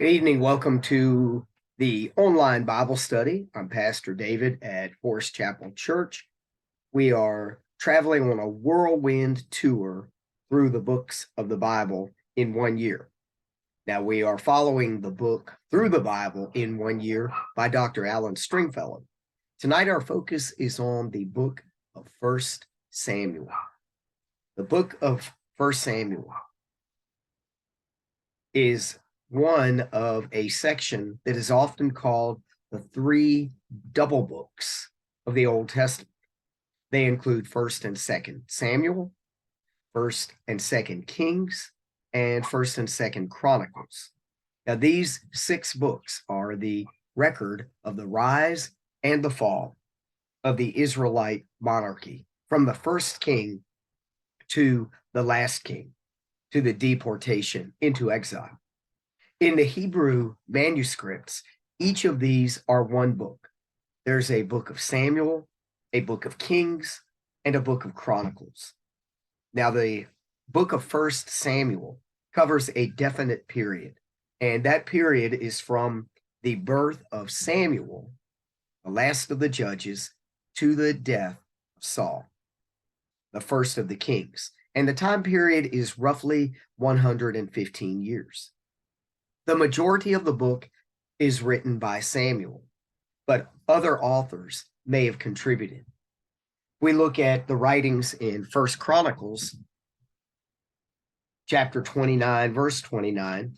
Good evening. Welcome to the online Bible study. I'm Pastor David at Forest Chapel Church. We are traveling on a whirlwind tour through the books of the Bible in 1 year. Now, we are following the book Through the Bible in 1 year by Dr. Alan Stringfellow. Tonight, our focus is on the book of 1 Samuel. The book of 1 Samuel is one of a section that is often called the three double books of the Old Testament. They include 1st and 2nd Samuel, 1st and 2nd Kings, and 1st and 2nd Chronicles. Now, these 6 books are the record of the rise and the fall of the Israelite monarchy from the first king to the last king, to the deportation into exile. In the Hebrew manuscripts, each of these are one book. There's a book of Samuel, a book of Kings, and a book of Chronicles. Now, the book of 1 Samuel covers a definite period, and that period is from the birth of Samuel, the last of the judges, to the death of Saul, the first of the kings. And the time period is roughly 115 years. The majority of the book is written by Samuel, but other authors may have contributed. We look at the writings in 1 Chronicles, chapter 29, verse 29.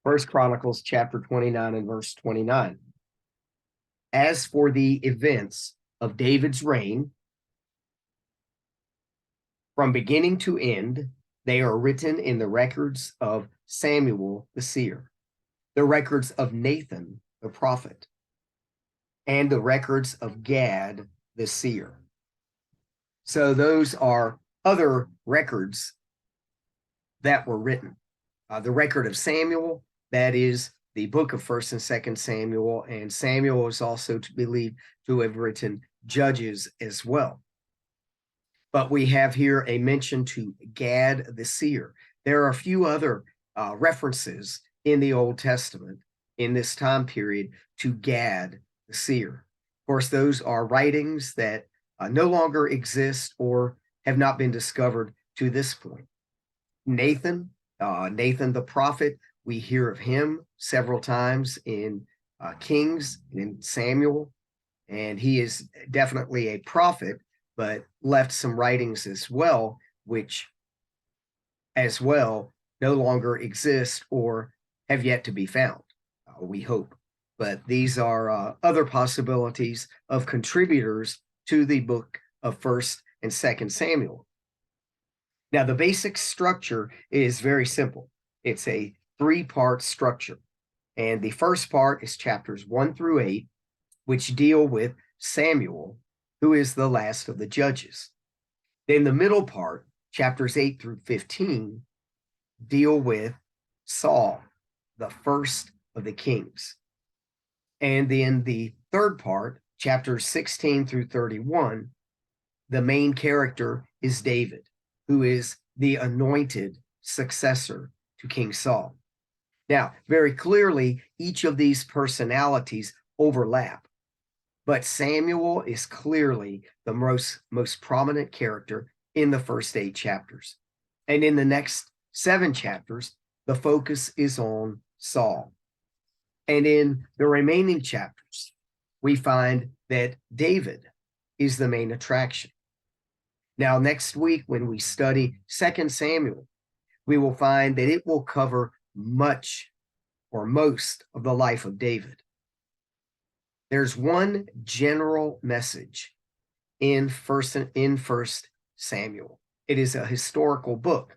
First Chronicles chapter 29 and verse 29. As for the events of David's reign, from beginning to end, they are written in the records of Samuel the seer, the records of Nathan the prophet, and the records of Gad the seer. So those are other records that were written. The record of Samuel, that is the book of 1st and 2nd Samuel, and Samuel is also believed to have written Judges as well. But we have here a mention to Gad the seer. There are a few other references in the Old Testament in this time period to Gad the seer. Of course, those are writings that no longer exist or have not been discovered to this point. Nathan the prophet, we hear of him several times in Kings and in Samuel, and he is definitely a prophet, but left some writings as well, which as well no longer exist or have yet to be found, we hope. But these are other possibilities of contributors to the book of 1st and 2nd Samuel. Now, the basic structure is very simple. It's a 3-part structure. And the first part is chapters 1 through 8, which deal with Samuel, who is the last of the judges. Then the middle part, chapters 8 through 15, deal with Saul, the first of the kings. And then the third part, chapters 16 through 31, the main character is David, who is the anointed successor to King Saul. Now, very clearly, each of these personalities overlap, but Samuel is clearly the most prominent character in the first 8 chapters. And in the next 7 chapters, the focus is on Saul. And in the remaining chapters, we find that David is the main attraction. Now, next week, when we study 2 Samuel, we will find that it will cover much or most of the life of David. There's one general message in first Samuel. It is a historical book,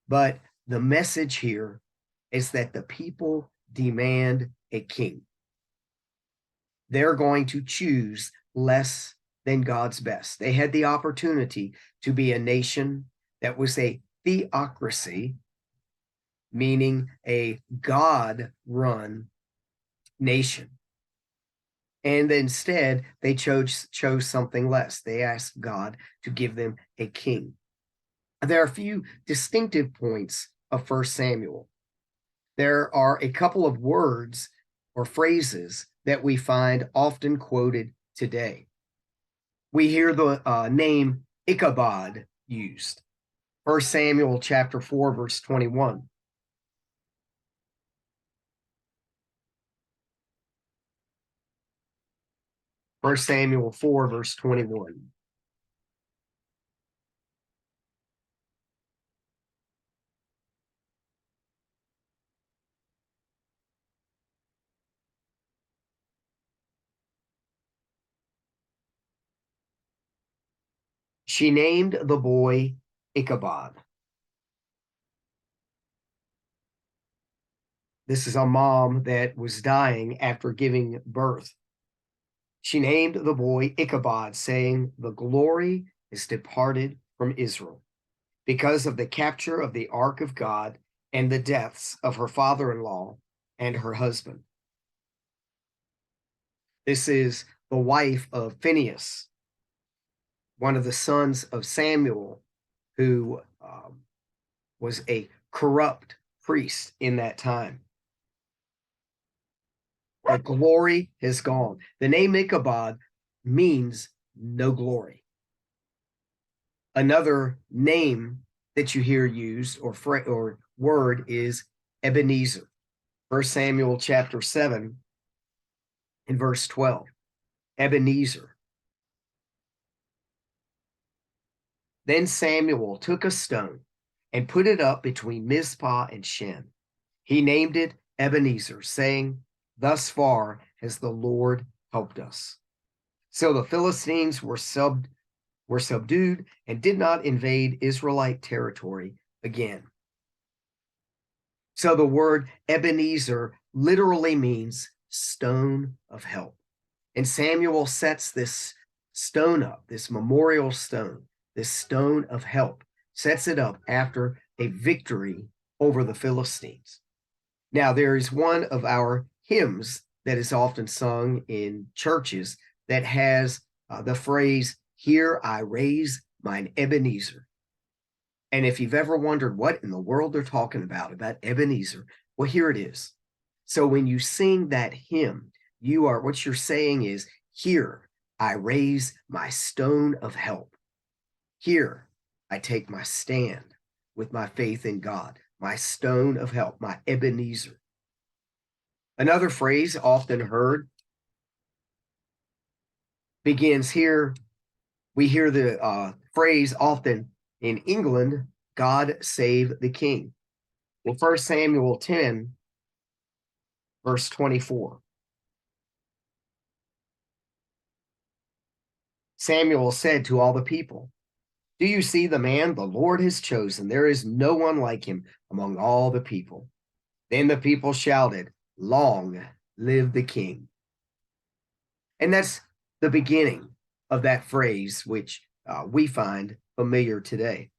but the message here is that the people demand a king. They're going to choose less than God's best. They had the opportunity to be a nation that was a theocracy, meaning a God-run nation. And instead, they chose something less. They asked God to give them a king. There are a few distinctive points of 1 Samuel. There are a couple of words or phrases that we find often quoted today. We hear the name Ichabod used. 1 Samuel chapter 4, verse 21. First Samuel 4, verse 21. She named the boy Ichabod. This is a mom that was dying after giving birth. She named the boy Ichabod, saying, "The glory is departed from Israel because of the capture of the ark of God and the deaths of her father-in-law and her husband." This is the wife of Phinehas, one of the sons of Samuel, who was a corrupt priest in that time. The glory has gone. The name Ichabod means no glory. Another name that you hear used or word is Ebenezer. 1 Samuel chapter 7 and verse 12. Ebenezer. Then Samuel took a stone and put it up between Mizpah and Shen. He named it Ebenezer, saying, "Thus far has the Lord helped us." So the Philistines were subdued and did not invade Israelite territory again. So the word Ebenezer literally means stone of help. And Samuel sets this stone up, this memorial stone, this stone of help, sets it up after a victory over the Philistines. Now, there is one of our hymns that is often sung in churches that has the phrase, "Here I raise mine Ebenezer." And if you've ever wondered what in the world they're talking about Ebenezer, well, here it is. So when you sing that hymn, what you're saying is, "Here I raise my stone of help. Here I take my stand with my faith in God, my stone of help, my Ebenezer." Another phrase often heard begins here. We hear the phrase often in England, "God save the king." Well, 1 Samuel 10, verse 24. Samuel said to all the people, "Do you see the man the Lord has chosen? There is no one like him among all the people." Then the people shouted, "Long live the king." And that's the beginning of that phrase, which we find familiar today.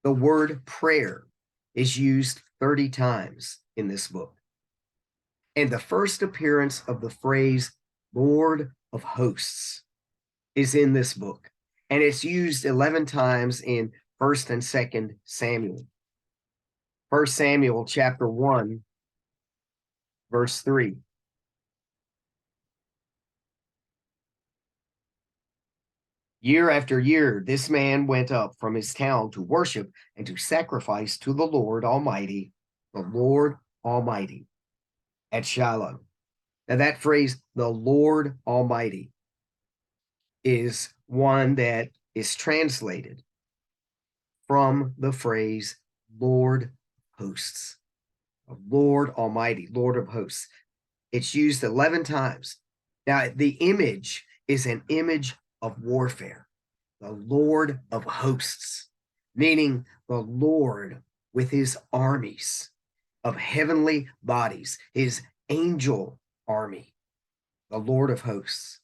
The word prayer is used 30 times in this book. And the first appearance of the phrase Lord of hosts is in this book. And it's used 11 times in 1st and 2nd Samuel. 1 Samuel chapter 1, verse 3. Year after year, this man went up from his town to worship and to sacrifice to the Lord Almighty, at Shiloh. Now, that phrase, the Lord Almighty, is one that is translated from the phrase Lord hosts, Lord Almighty, Lord of hosts. It's used 11 times. Now, the image is an image of warfare, the Lord of hosts, meaning the Lord with his armies of heavenly bodies, his angel army, the Lord of hosts.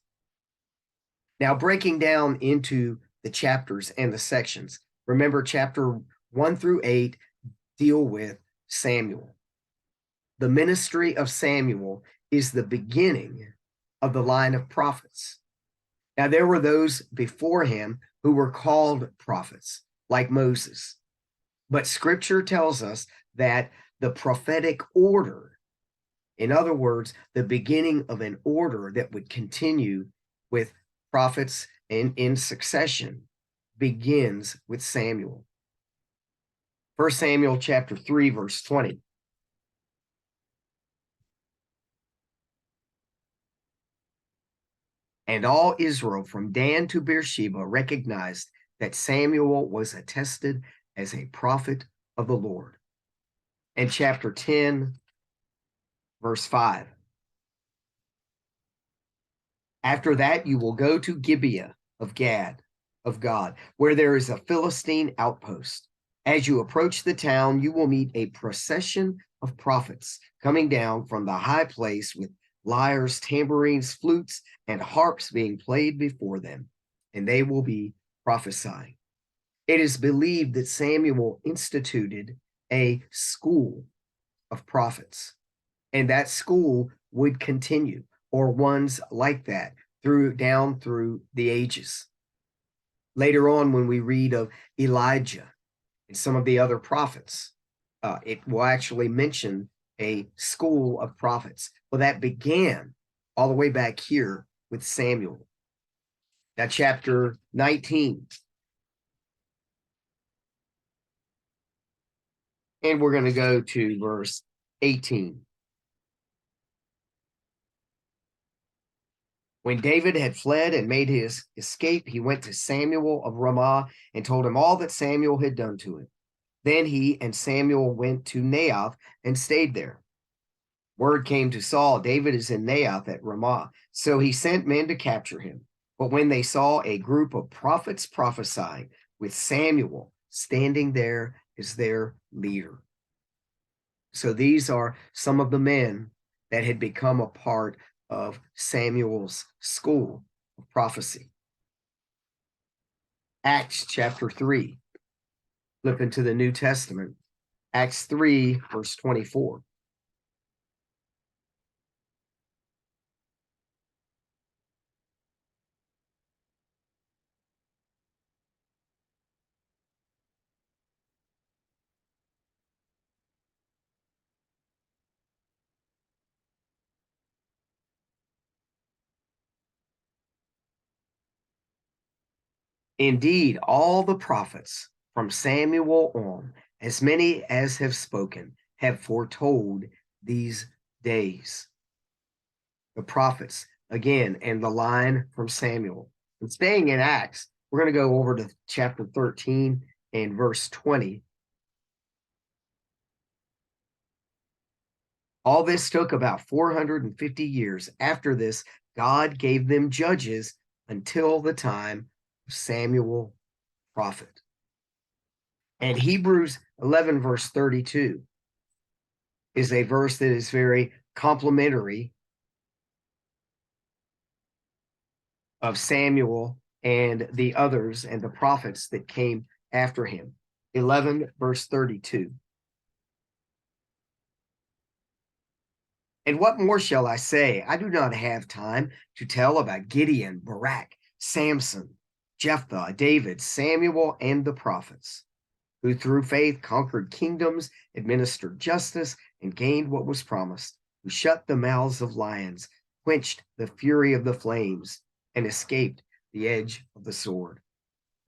Now, breaking down into the chapters and the sections, remember chapter 1 through 8 deal with Samuel. The ministry of Samuel is the beginning of the line of prophets. Now, there were those before him who were called prophets, like Moses. But scripture tells us that the prophetic order, in other words, the beginning of an order that would continue with prophets and in succession, begins with Samuel. 1 Samuel chapter 3, verse 20. And all Israel from Dan to Beersheba recognized that Samuel was attested as a prophet of the Lord. And chapter 10, verse 5. After that, you will go to Gibeah of Gad, of God, where there is a Philistine outpost. As you approach the town, you will meet a procession of prophets coming down from the high place with lyres, tambourines, flutes, and harps being played before them, and they will be prophesying. It is believed that Samuel instituted a school of prophets, and that school would continue, or ones like that, down through the ages. Later on, when we read of Elijah and some of the other prophets, it will actually mention a school of prophets. Well, that began all the way back here with Samuel. Now, chapter 19. And we're going to go to verse 18. When David had fled and made his escape, he went to Samuel of Ramah and told him all that Samuel had done to him. Then he and Samuel went to Naioth and stayed there. Word came to Saul, David is in Naioth at Ramah. So he sent men to capture him. But when they saw a group of prophets prophesying with Samuel standing there as their leader. So these are some of the men that had become a part of Samuel's school of prophecy. Acts chapter 3. Flip into the New Testament. Acts 3, verse 24. Indeed, all the prophets from Samuel on, as many as have spoken, have foretold these days. The prophets, again, and the line from Samuel. And staying in Acts, we're going to go over to chapter 13 and verse 20. All this took about 450 years. After this, God gave them judges until the time of Samuel prophet. And Hebrews 11, verse 32 is a verse that is very complimentary of Samuel and the others and the prophets that came after him. 11, verse 32. And what more shall I say? I do not have time to tell about Gideon, Barak, Samson, Jephthah, David, Samuel, and the prophets, who through faith conquered kingdoms, administered justice, and gained what was promised, who shut the mouths of lions, quenched the fury of the flames, and escaped the edge of the sword,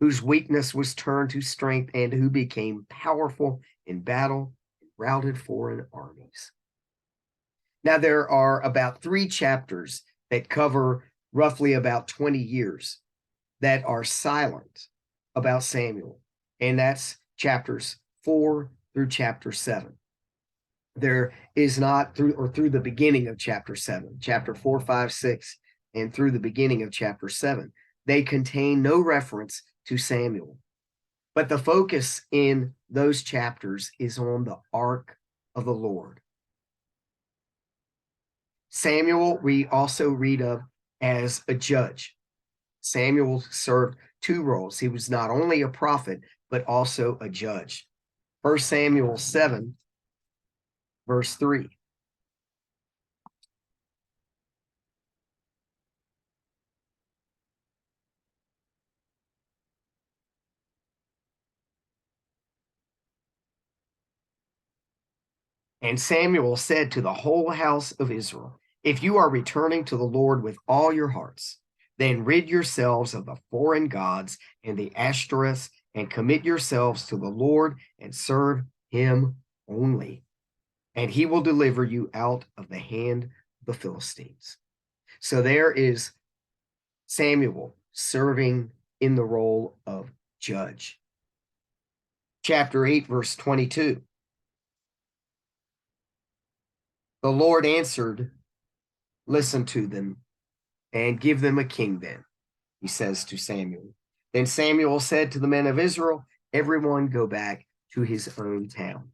whose weakness was turned to strength, and who became powerful in battle and routed foreign armies. Now, there are about 3 chapters that cover roughly about 20 years that are silent about Samuel, and that's chapters 4 through chapter 7. There is not through the beginning of chapter 7, chapter 4, 5, 6, and through the beginning of chapter 7. They contain no reference to Samuel. But the focus in those chapters is on the ark of the Lord. Samuel, we also read of as a judge. Samuel served two roles. He was not only a prophet, but also a judge. 1 Samuel 7, verse 3. And Samuel said to the whole house of Israel, if you are returning to the Lord with all your hearts, then rid yourselves of the foreign gods and the Ashtoreths, and commit yourselves to the Lord and serve him only. And he will deliver you out of the hand of the Philistines. So there is Samuel serving in the role of judge. Chapter 8, verse 22. The Lord answered, listen to them and give them a king then, he says to Samuel. Then Samuel said to the men of Israel, everyone go back to his own town.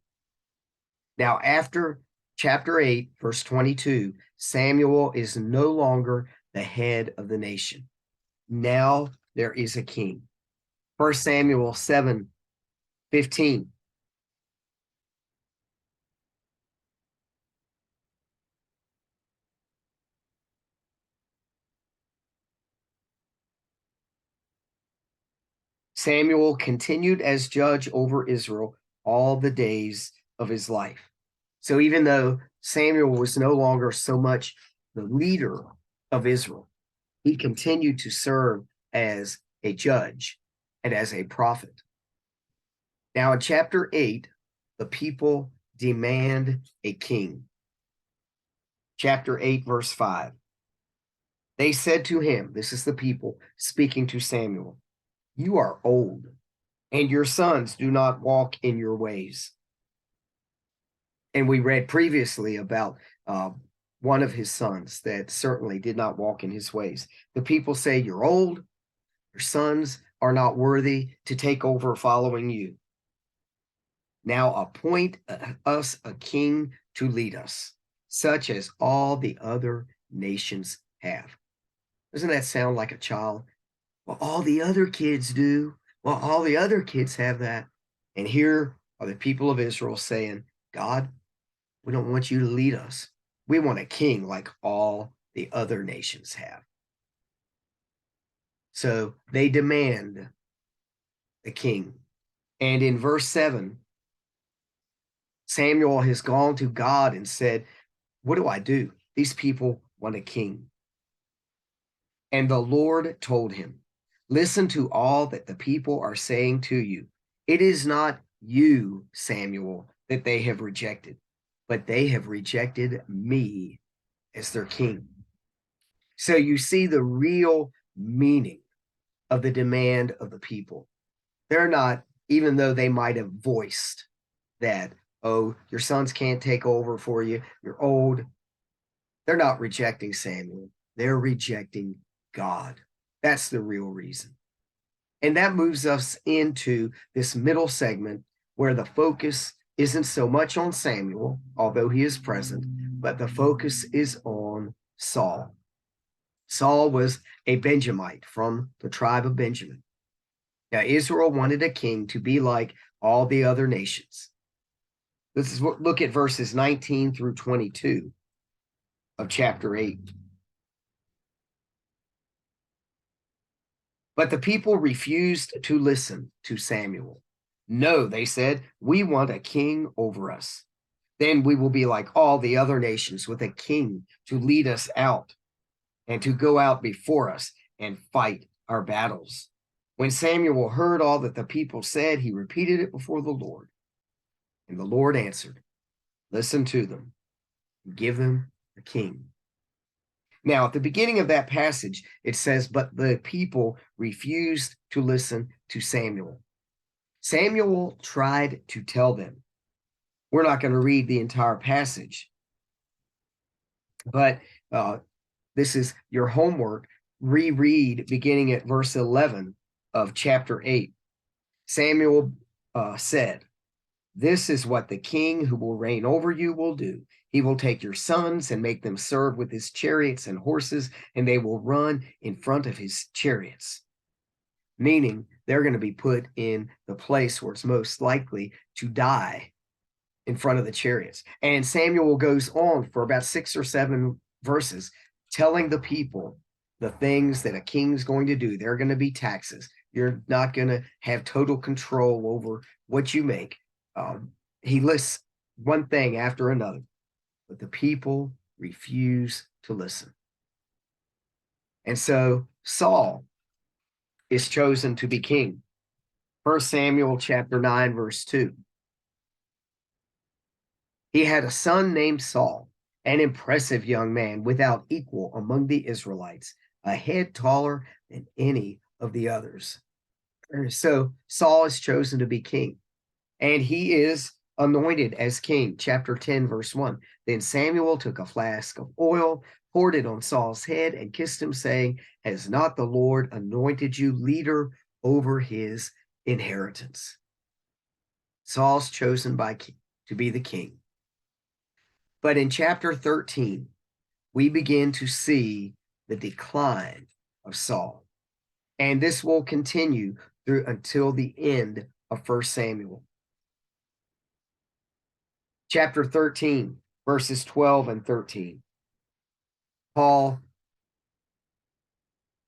Now, after chapter 8, verse 22, Samuel is no longer the head of the nation. Now there is a king. 1 Samuel 7:15. Samuel continued as judge over Israel all the days of his life. So even though Samuel was no longer so much the leader of Israel, he continued to serve as a judge and as a prophet. Now in chapter 8, the people demand a king. Chapter 8, verse 5. They said to him, this is the people speaking to Samuel, you are old, and your sons do not walk in your ways. And we read previously about one of his sons that certainly did not walk in his ways. The people say, you're old, your sons are not worthy to take over following you. Now appoint us a king to lead us, such as all the other nations have. Doesn't that sound like a child? Well, all the other kids do. Well, all the other kids have that. And here are the people of Israel saying, God, we don't want you to lead us. We want a king like all the other nations have. So they demand a king. And in verse 7, Samuel has gone to God and said, what do I do? These people want a king. And the Lord told him, listen to all that the people are saying to you. It is not you, Samuel, that they have rejected, but they have rejected me as their king. So you see the real meaning of the demand of the people. They're not, even though they might have voiced that, oh, your sons can't take over for you, you're old. They're not rejecting Samuel. They're rejecting God. That's the real reason. And that moves us into this middle segment where the focus isn't so much on Samuel, although he is present, but the focus is on Saul. Saul was a Benjamite from the tribe of Benjamin. Now, Israel wanted a king to be like all the other nations. Let's look at verses 19 through 22 of chapter 8. But the people refused to listen to Samuel. No, they said, we want a king over us. Then we will be like all the other nations with a king to lead us out and to go out before us and fight our battles. When Samuel heard all that the people said, he repeated it before the Lord. And the Lord answered, listen to them, give them a king. Now, at the beginning of that passage, it says, but the people refused to listen to Samuel. Samuel tried to tell them. We're not going to read the entire passage, but this is your homework. Reread beginning at verse 11 of chapter 8. Samuel said, This is what the king who will reign over you will do. He will take your sons and make them serve with his chariots and horses, and they will run in front of his chariots. Meaning they're going to be put in the place where it's most likely to die in front of the chariots. And Samuel goes on for about 6 or 7 verses telling the people the things that a king's going to do. There are going to be taxes. You're not going to have total control over what you make. He lists one thing after another, but the people refuse to listen. And so Saul is chosen to be king. 1 Samuel chapter 9, verse 2. He had a son named Saul, an impressive young man without equal among the Israelites, a head taller than any of the others. So Saul is chosen to be king, and he is anointed as king. Chapter 10, verse 1. Then Samuel took a flask of oil, poured it on Saul's head, and kissed him, saying, Has not the Lord anointed you leader over his inheritance? Saul's chosen by to be the king. But in chapter 13, we begin to see the decline of Saul. And this will continue through until the end of 1 Samuel. Chapter 13, verses 12 and 13. Paul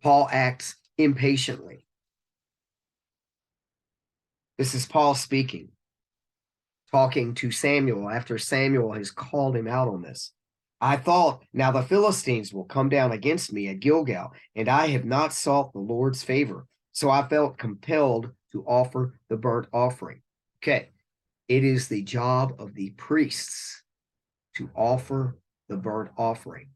acts impatiently. This is Paul speaking, talking to Samuel after Samuel has called him out on this. I thought, now the Philistines will come down against me at Gilgal, and I have not sought the Lord's favor. So I felt compelled to offer the burnt offering. Okay, it is the job of the priests to offer the burnt offering.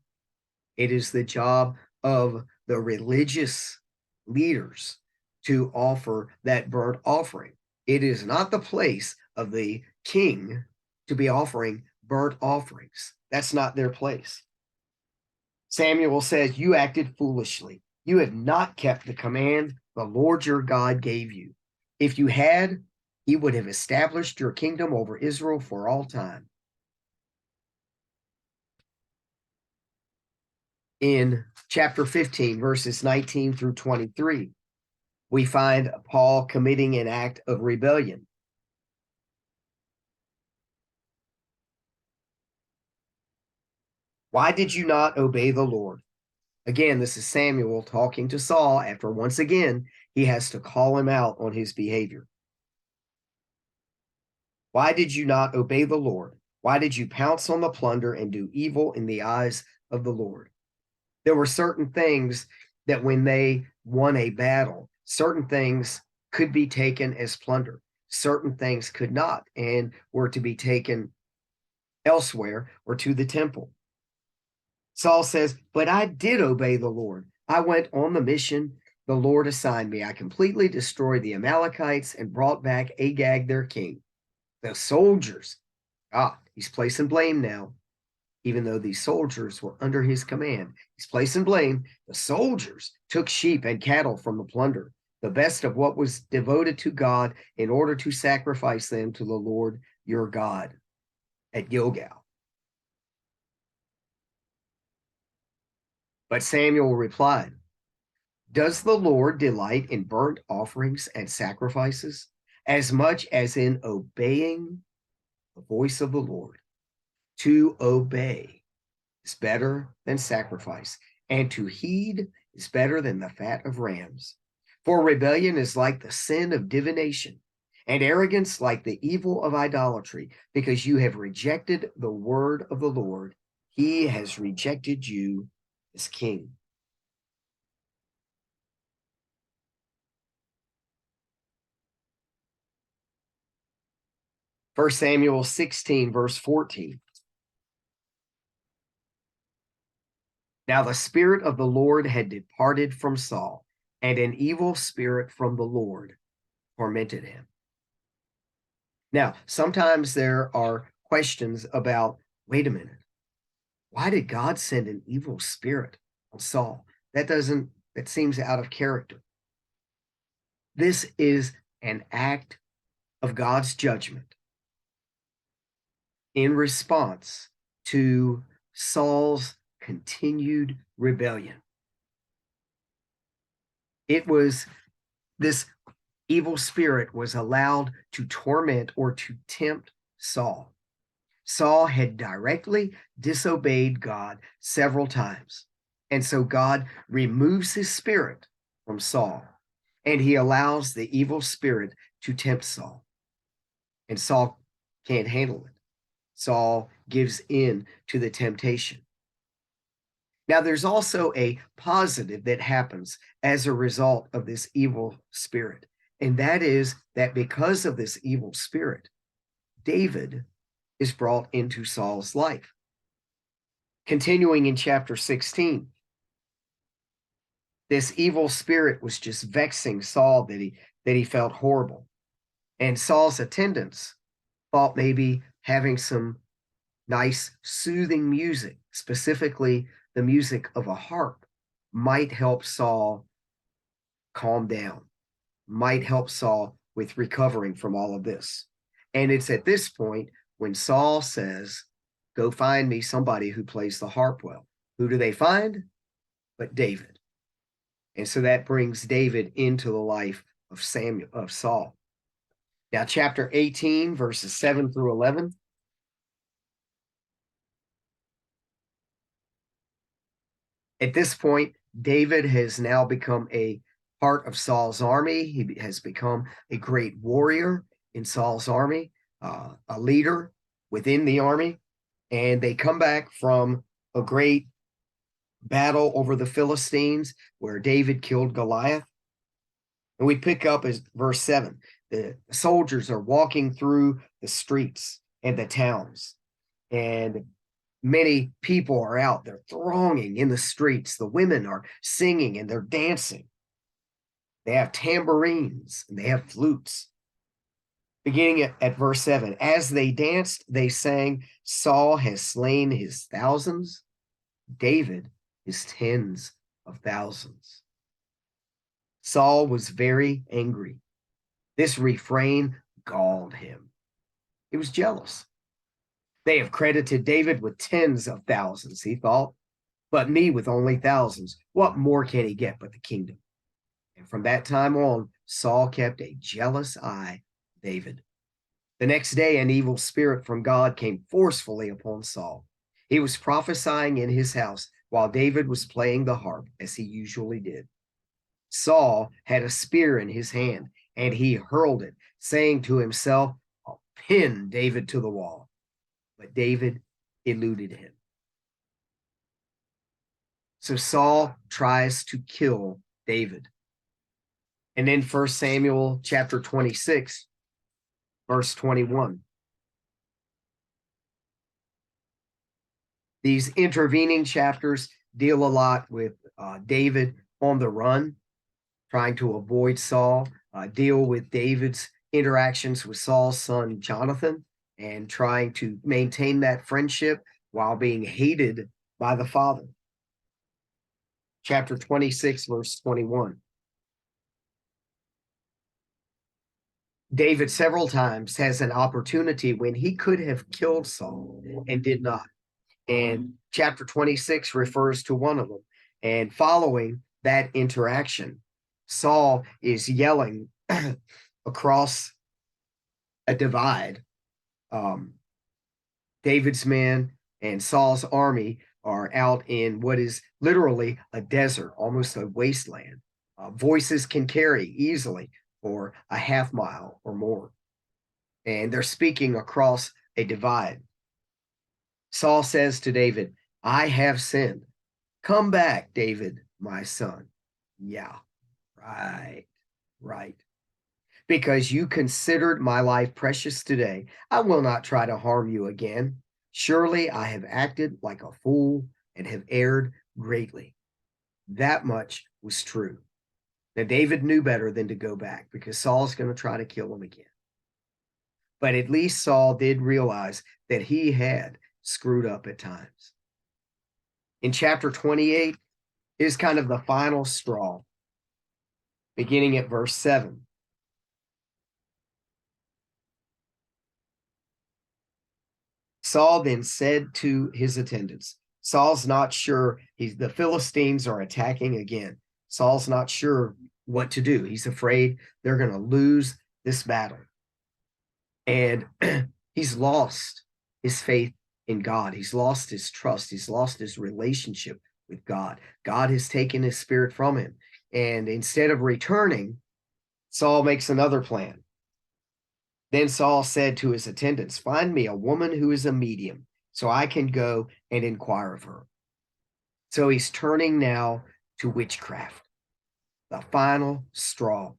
It is the job of the religious leaders to offer that burnt offering. It is not the place of the king to be offering burnt offerings. That's not their place. Samuel says, You acted foolishly. You have not kept the command the Lord your God gave you. If you had, he would have established your kingdom over Israel for all time. In chapter 15, verses 19 through 23, we find Paul committing an act of rebellion. Why did you not obey the Lord? Again, this is Samuel talking to Saul after once again he has to call him out on his behavior. Why did you not obey the Lord? Why did you pounce on the plunder and do evil in the eyes of the Lord? There were certain things that when they won a battle, certain things could be taken as plunder. Certain things could not and were to be taken elsewhere or to the temple. Saul says, But I did obey the Lord. I went on the mission the Lord assigned me. I completely destroyed the Amalekites and brought back Agag, their king. The soldiers, he's placing blame now, even though these soldiers were under his command. He's placing blame. The soldiers took sheep and cattle from the plunder, the best of what was devoted to God, in order to sacrifice them to the Lord your God at Gilgal. But Samuel replied, Does the Lord delight in burnt offerings and sacrifices as much as in obeying the voice of the Lord? To obey is better than sacrifice, and to heed is better than the fat of rams. For rebellion is like the sin of divination, and arrogance like the evil of idolatry, because you have rejected the word of the Lord. He has rejected you as king. First Samuel 16, verse 14. Now the spirit of the Lord had departed from Saul, and an evil spirit from the Lord tormented him. Now, sometimes there are questions about, wait a minute, why did God send an evil spirit on Saul? That seems out of character. This is an act of God's judgment in response to Saul's continued rebellion. It was this evil spirit was allowed to torment or to tempt Saul. Saul had directly disobeyed God several times. And so God removes his spirit from Saul, and he allows the evil spirit to tempt Saul. And Saul can't handle it. Saul gives in to the temptation. Now, there's also a positive that happens as a result of this evil spirit, and that is that because of this evil spirit, David is brought into Saul's life. Continuing in chapter 16, this evil spirit was just vexing Saul that he felt horrible. And Saul's attendants thought maybe having some nice soothing music, specifically the music of a harp, might help Saul calm down, might help Saul with recovering from all of this. And it's at this point when Saul says, go find me somebody who plays the harp well. Who do they find? But David. And so that brings David into the life of Saul. Now, chapter 18, verses 7 through 11. At this point, David has now become a part of Saul's army. He has become a great warrior in Saul's army, a leader within the army. And they come back from a great battle over the Philistines where David killed Goliath. And we pick up as verse 7. The soldiers are walking through the streets and the towns, and many people are out. They're thronging in the streets. The women are singing and they're dancing. They have tambourines and they have flutes. Beginning at verse 7, as they danced, they sang, Saul has slain his thousands, David his tens of thousands. Saul was very angry. This refrain galled him. He was jealous. They have credited David with tens of thousands, he thought, but me with only thousands. What more can he get but the kingdom? And from that time on, Saul kept a jealous eye on David. The next day, an evil spirit from God came forcefully upon Saul. He was prophesying in his house while David was playing the harp, as he usually did. Saul had a spear in his hand, and he hurled it, saying to himself, I'll pin David to the wall. But David eluded him. So Saul tries to kill David. And in 1 Samuel chapter 26, verse 21, these intervening chapters deal a lot with David on the run, trying to avoid Saul, deal with David's interactions with Saul's son Jonathan, and trying to maintain that friendship while being hated by the father. Chapter 26, verse 21. David several times has an opportunity when he could have killed Saul and did not. And chapter 26 refers to one of them. And following that interaction, Saul is yelling across a divide. David's men and Saul's army are out in what is literally a desert, almost a wasteland. Voices can carry easily for a half mile or more. And they're speaking across a divide. Saul says to David, I have sinned. Come back, David, my son. Yeah, right. Because you considered my life precious today, I will not try to harm you again. Surely I have acted like a fool and have erred greatly. That much was true. Now, David knew better than to go back because Saul's going to try to kill him again. But at least Saul did realize that he had screwed up at times. In chapter 28 is kind of the final straw, beginning at verse 7. Saul then said to his attendants, Saul's not sure. The Philistines are attacking again. Saul's not sure what to do. He's afraid they're going to lose this battle. And he's lost his faith in God. He's lost his trust. He's lost his relationship with God. God has taken his spirit from him. And instead of returning, Saul makes another plan. Then Saul said to his attendants, find me a woman who is a medium, so I can go and inquire of her. So he's turning now to witchcraft, the final straw.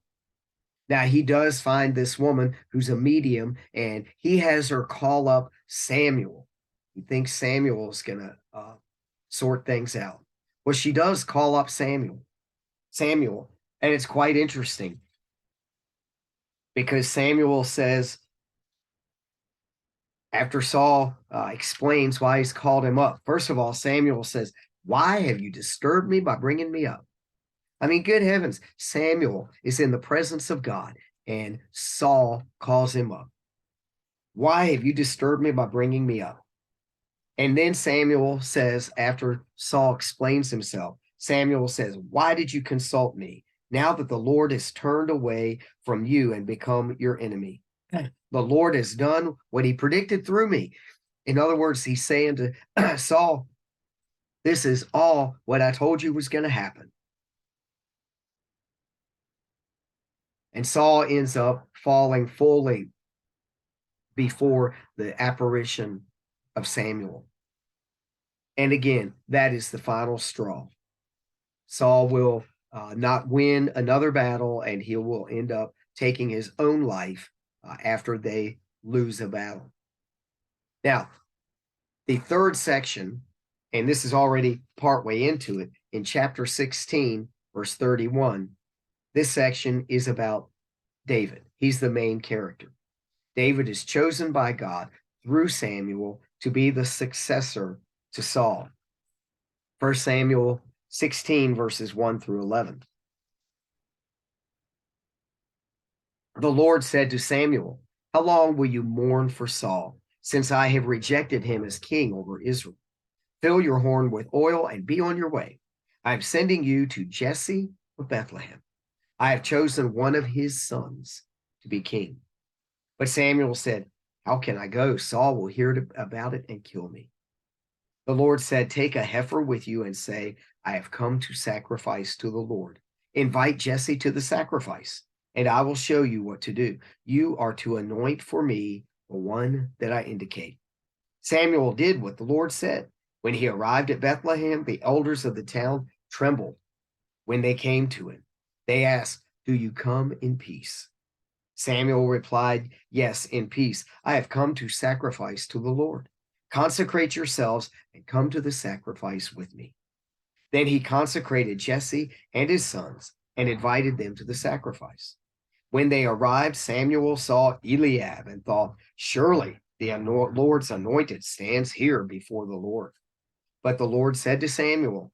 Now he does find this woman who's a medium, and he has her call up Samuel. He thinks Samuel is going to sort things out. Well, she does call up Samuel, and it's quite interesting because Samuel says, after Saul explains why he's called him up, first of all, Samuel says, why have you disturbed me by bringing me up? I mean, good heavens, Samuel is in the presence of God, and Saul calls him up. Why have you disturbed me by bringing me up? And then Samuel says, after Saul explains himself, Samuel says, why did you consult me now that the Lord has turned away from you and become your enemy? The Lord has done what he predicted through me. In other words, he's saying to Saul, this is all what I told you was going to happen. And Saul ends up falling fully before the apparition of Samuel. And again, that is the final straw. Saul will not win another battle, and he will end up taking his own life after they lose a battle. Now, the third section, and this is already partway into it, in chapter 16, verse 31, this section is about David. He's the main character. David is chosen by God through Samuel to be the successor to Saul. 1 Samuel 16, verses 1 through 11. The Lord said to Samuel, how long will you mourn for Saul, since I have rejected him as king over Israel? Fill your horn with oil and be on your way. I am sending you to Jesse of Bethlehem. I have chosen one of his sons to be king. But Samuel said, how can I go? Saul will hear about it and kill me. The Lord said, take a heifer with you and say, I have come to sacrifice to the Lord. Invite Jesse to the sacrifice, and I will show you what to do. You are to anoint for me the one that I indicate. Samuel did what the Lord said. When he arrived at Bethlehem, the elders of the town trembled when they came to him. They asked, do you come in peace? Samuel replied, yes, in peace. I have come to sacrifice to the Lord. Consecrate yourselves and come to the sacrifice with me. Then he consecrated Jesse and his sons and invited them to the sacrifice. When they arrived, Samuel saw Eliab and thought, surely the Lord's anointed stands here before the Lord. But the Lord said to Samuel,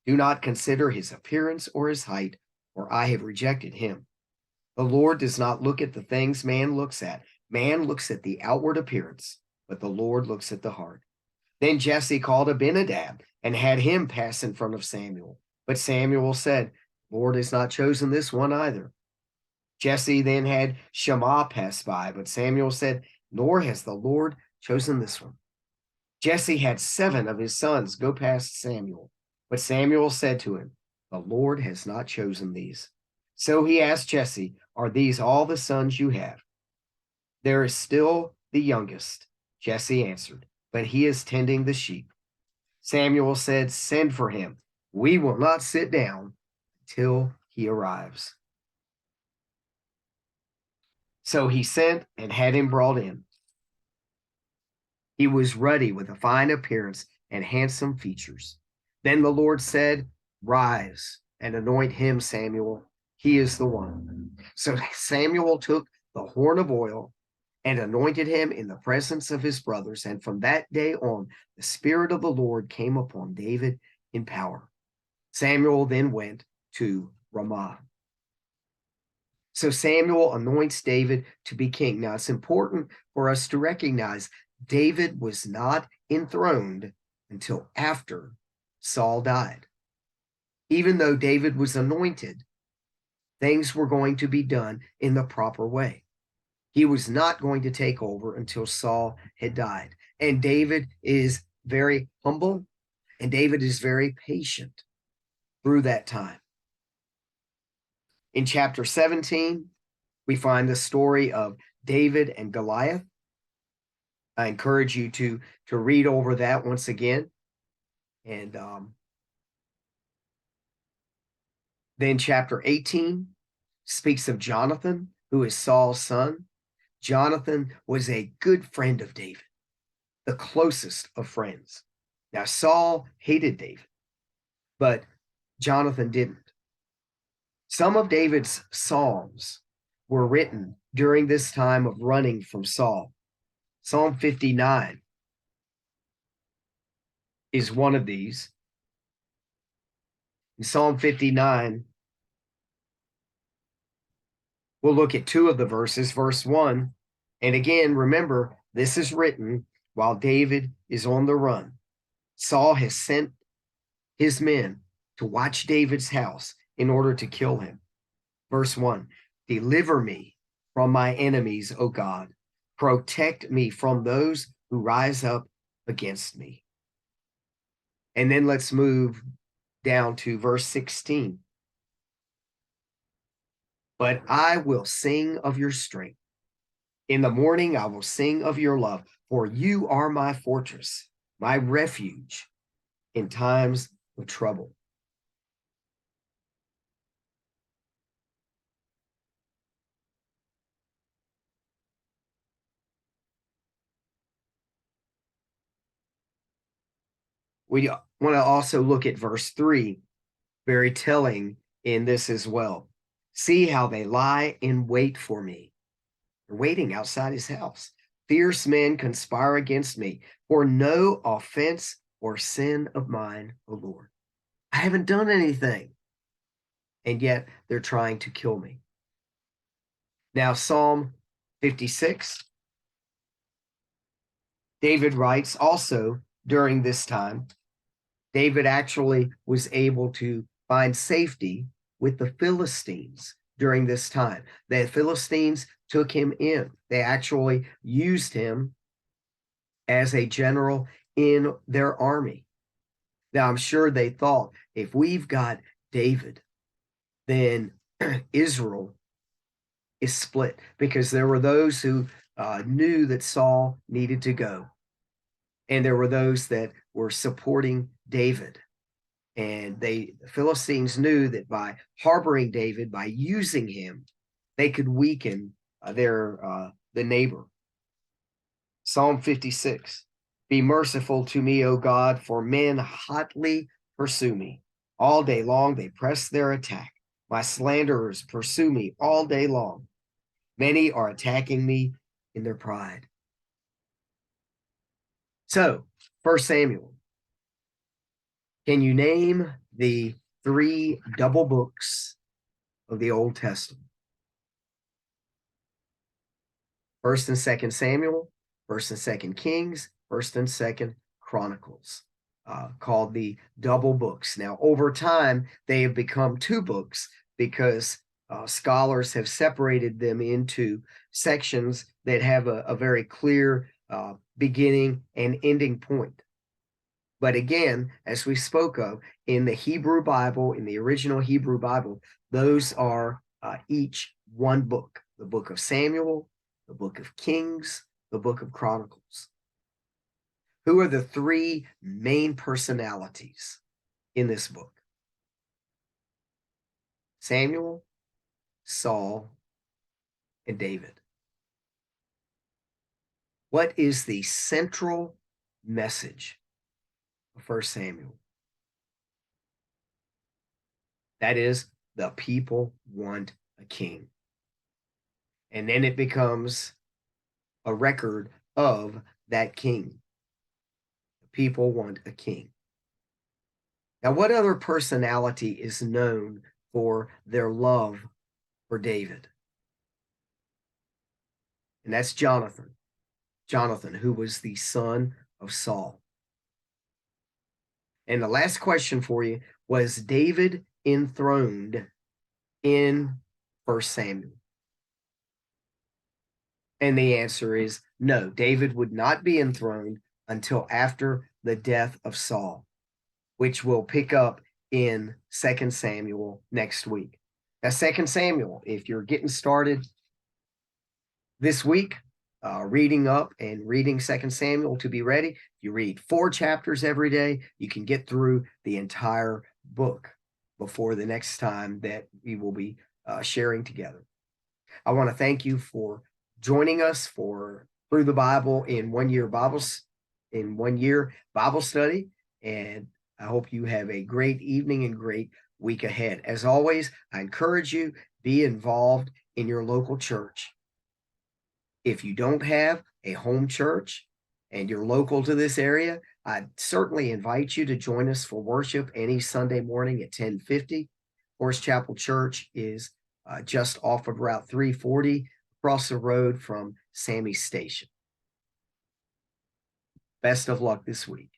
do not consider his appearance or his height, for I have rejected him. The Lord does not look at the things man looks at. Man looks at the outward appearance, but the Lord looks at the heart. Then Jesse called Abinadab and had him pass in front of Samuel. But Samuel said, the Lord has not chosen this one either. Jesse then had Shammah pass by, but Samuel said, nor has the Lord chosen this one. Jesse had 7 of his sons go past Samuel, but Samuel said to him, the Lord has not chosen these. So he asked Jesse, are these all the sons you have? There is still the youngest, Jesse answered, but he is tending the sheep. Samuel said, send for him. We will not sit down until he arrives. So he sent and had him brought in. He was ruddy with a fine appearance and handsome features. Then the Lord said, rise and anoint him, Samuel. He is the one. So Samuel took the horn of oil and anointed him in the presence of his brothers. And from that day on, the Spirit of the Lord came upon David in power. Samuel then went to Ramah. So Samuel anoints David to be king. Now, it's important for us to recognize David was not enthroned until after Saul died. Even though David was anointed, things were going to be done in the proper way. He was not going to take over until Saul had died. And David is very humble, and David is very patient through that time. In chapter 17, we find the story of David and Goliath. I encourage you to read over that once again. And then chapter 18 speaks of Jonathan, who is Saul's son. Jonathan was a good friend of David, the closest of friends. Now, Saul hated David, but Jonathan didn't. Some of David's psalms were written during this time of running from Saul. Psalm 59 is one of these. In Psalm 59, we'll look at two of the verses. Verse 1, and again, remember, this is written while David is on the run. Saul has sent his men to watch David's house in order to kill him. Verse 1, deliver me from my enemies, O God. Protect me from those who rise up against me. And then let's move down to verse 16. But I will sing of your strength. In the morning I will sing of your love, for you are my fortress, my refuge in times of trouble. We want to also look at verse 3, very telling in this as well. See how they lie in wait for me. They're waiting outside his house. Fierce men conspire against me for no offense or sin of mine, O Lord. I haven't done anything, and yet they're trying to kill me. Now, Psalm 56, David writes also during this time. David actually was able to find safety with the Philistines during this time. The Philistines took him in. They actually used him as a general in their army. Now, I'm sure they thought, if we've got David, then Israel is split, because there were those who knew that Saul needed to go, and there were those that were supporting David. And the Philistines knew that by harboring David, by using him, they could weaken the neighbor. Psalm 56, be merciful to me, O God, for men hotly pursue me. All day long they press their attack. My slanderers pursue me all day long. Many are attacking me in their pride. So, 1 Samuel. Can you name the 3 double books of the Old Testament? 1st and 2nd Samuel, 1st and 2nd Kings, 1st and 2nd Chronicles, called the double books. Now, over time, they have become 2 books because scholars have separated them into sections that have a very clear beginning and ending point. But again, as we spoke of, in the Hebrew Bible, in the original Hebrew Bible, those are each one book: the book of Samuel, the book of Kings, the book of Chronicles. Who are the 3 main personalities in this book? Samuel, Saul, and David. What is the central message of 1 Samuel? That is, the people want a king. And then it becomes a record of that king. The people want a king. Now, what other personality is known for their love for David? And that's Jonathan. Jonathan, who was the son of Saul. And the last question for you, was David enthroned in 1 Samuel? And the answer is no. David would not be enthroned until after the death of Saul, which we'll pick up in 2 Samuel next week. Now, 2 Samuel, if you're getting started this week, reading up and reading 2 Samuel to be ready, you read 4 chapters every day, you can get through the entire book before the next time that we will be sharing together. I want to thank you for joining us for Through the Bible in 1 year Bible study, and I hope you have a great evening and great week ahead. As always, I encourage you, be involved in your local church. If you don't have a home church and you're local to this area, I certainly invite you to join us for worship any Sunday morning at 10:50. Forest Chapel Church is just off of Route 340, across the road from Sammy's Station. Best of luck this week.